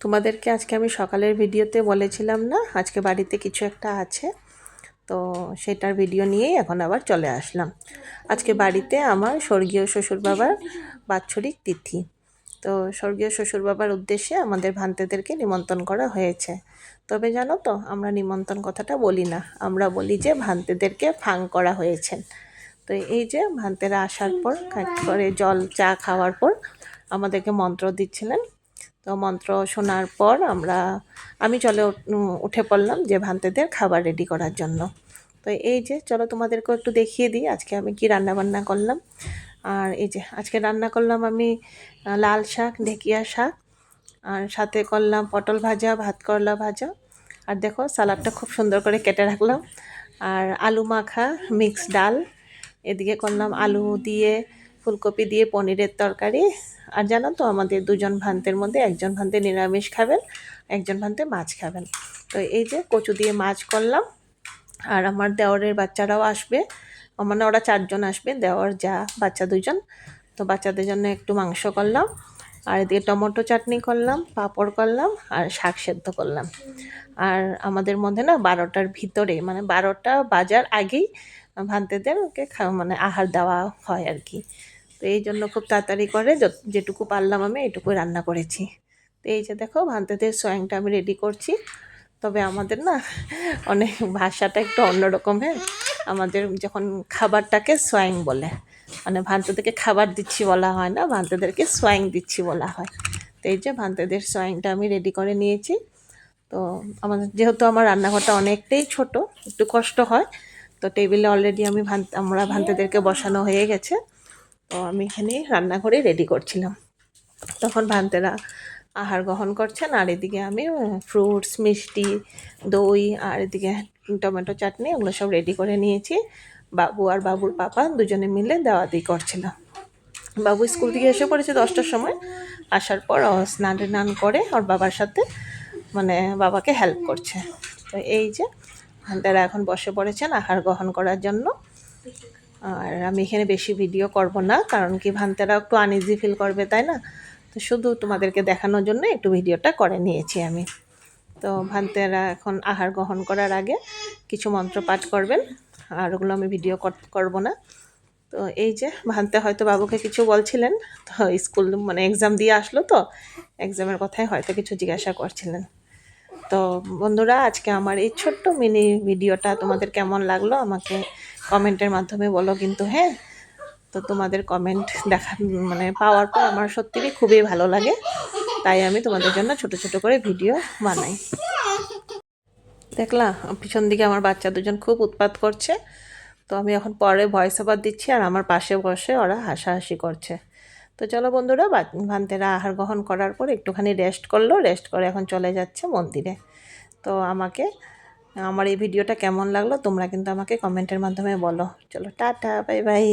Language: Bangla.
তোমাদেরকে আজকে আমি সকালের ভিডিওতে বলেছিলাম না আজকে বাড়িতে কিছু একটা আছে, তো সেটার ভিডিও নিয়েই এখন আবার চলে আসলাম। আজকে বাড়িতে আমার স্বর্গীয় শ্বশুর বাবার বাৎসরিক তিথি, তো স্বর্গীয় শ্বশুর বাবার উদ্দেশ্যে আমাদের ভান্তেদেরকে নিমন্ত্রণ করা হয়েছে। তবে জানো তো, আমরা নিমন্ত্রণ কথাটা বলি না, আমরা বলি যে ভান্তেদেরকে ফাং করা হয়েছে। তো এই যে ভান্তেরা আসার পর করে জল চা খাওয়ার পর আমাদেরকে মন্ত্র দিচ্ছিলেন। তো মন্ত্র শোনার পর আমি উঠে পড়লাম যে ভান্তেদের খাবার রেডি করার জন্য। তো এই যে চলো তোমাদেরকেও একটু দেখিয়ে দিই আজকে আমি কি রান্না বান্না করলাম। আর এই যে আজকে রান্না করলাম আমি লাল শাক, ঢেকিয়া শাক, আর সাথে করলাম পটল ভাজা, ভাত করলা ভাজা, আর দেখো সালাডটা খুব সুন্দর করে কেটে রাখলাম, আর আলু মাখা, মিক্স ডাল, এদিকে করলাম আলু দিয়ে ফুলকপি দিয়ে পনিরের তরকারি। আর জানো তো, আমাদের দুজন ভান্তের মধ্যে একজন ভান্তে নিরামিষ খাবেন, একজন ভান্তে মাছ খাবেন। তো এই যে কচু দিয়ে মাছ করলাম। আর আমার দেওরের বাচ্চারাও আসবে, মানে ওরা 4 জন আসবে, দেওর যা বাচ্চা 2 জন। তো বাচ্চাদের জন্য একটু মাংস করলাম, আর এদিকে টমেটো চাটনি করলাম, পাঁপড় করলাম, আর শাক সেদ্ধ করলাম। আর আমাদের মধ্যে না 12টার ভিতরে, মানে 12টা বাজার আগেই ভান্তেদেরকে মানে আহার দেওয়া হয় আর কি। তো এই জন্য খুব তাড়াতাড়ি করে যেটুকু পারলাম আমি এটুকুই রান্না করেছি। তো এই যে দেখো ভান্তেদের সোয়াংটা আমি রেডি করছি। তবে আমাদের না অনেক ভাষাটা একটু অন্যরকম। হ্যাঁ, আমাদের যখন খাবারটাকে সোয়াং বলে, মানে ভান্তেদেরকে খাবার দিচ্ছি বলা হয় না, ভান্তেদেরকে সোয়াং দিচ্ছি বলা হয়। তো এই যে ভান্তেদের সোয়াংটা আমি রেডি করে নিয়েছি। তো যেহেতু আমার রান্নাঘরটা অনেকটাই ছোট, একটু কষ্ট হয়। তো টেবিলে অলরেডি আমরা ভান্তেদেরকে বসানো হয়ে গেছে। তো আমি এখানে রান্নাঘরে রেডি করছিলাম, তখন ভান্তেরা আহার গ্রহণ করছেন। আর এদিকে আমি ফ্রুটস, মিষ্টি, দই, আর এদিকে টমেটো চাটনি, ওগুলো সব রেডি করে নিয়েছি। বাবু আর বাবুর পাপা দুজনে মিলে দেওয়া দিই করছিল। বাবু স্কুল থেকে এসে পড়েছে 10টার সময়, আসার পর স্নান টান করে ওর বাবার সাথে, মানে বাবাকে হেল্প করছে। তো এই যে তারা এখন বসে পড়েছেন আহার গ্রহণ করার জন্য। আর আমি এখানে বেশি ভিডিও করব না, কারণ কি ভান্তেরা একটু আনইজি ফিল করবে, তাই না? তো শুধু তোমাদেরকে দেখানোর জন্য একটু ভিডিওটা করে নিয়েছি আমি। তো ভান্তেরা এখন আহার গ্রহণ করার আগে কিছু মন্ত্র পাঠ করবেন, আর ওগুলো আমি ভিডিও করব না। তো এই যে ভান্তে হয়তো বাবুকে কিছু বলছিলেন, তো স্কুল মানে এক্সাম দিয়ে আসলো, তো এক্সামের কথায় হয়তো কিছু জিজ্ঞাসা করছিলেন। তো বন্ধুরা, আজকে আমার এই ছোট্ট মিনি ভিডিওটা তোমাদের কেমন লাগলো আমাকে কমেন্টের মাধ্যমে বলো কিন্তু। হ্যাঁ, তো তোমাদের কমেন্ট মানে পাওয়ার পর আমার সত্যিই খুবই ভালো লাগে, তাই আমি তোমাদের জন্য ছোট ছোট করে ভিডিও বানাই। দেখলা পিছন দিকে আমার বাচ্চা 2জন খুব উৎপাত করছে। তো আমি এখন পরে ভয়েস ওভার দিচ্ছি, আর আমার পাশে বসে ওরা হাসাহাসি করছে। তো চলো বন্ধুরা, ভান্তেরা আহার গ্রহণ করার পর একটুখানি রেস্ট করলো, রেস্ট করে এখন চলে যাচ্ছে মন্দিরে। তো আমার এই ভিডিওটা কেমন লাগলো তোমরা কিন্তু আমাকে কমেন্টের মাধ্যমে বলো। চলো টাটা, বাই বাই।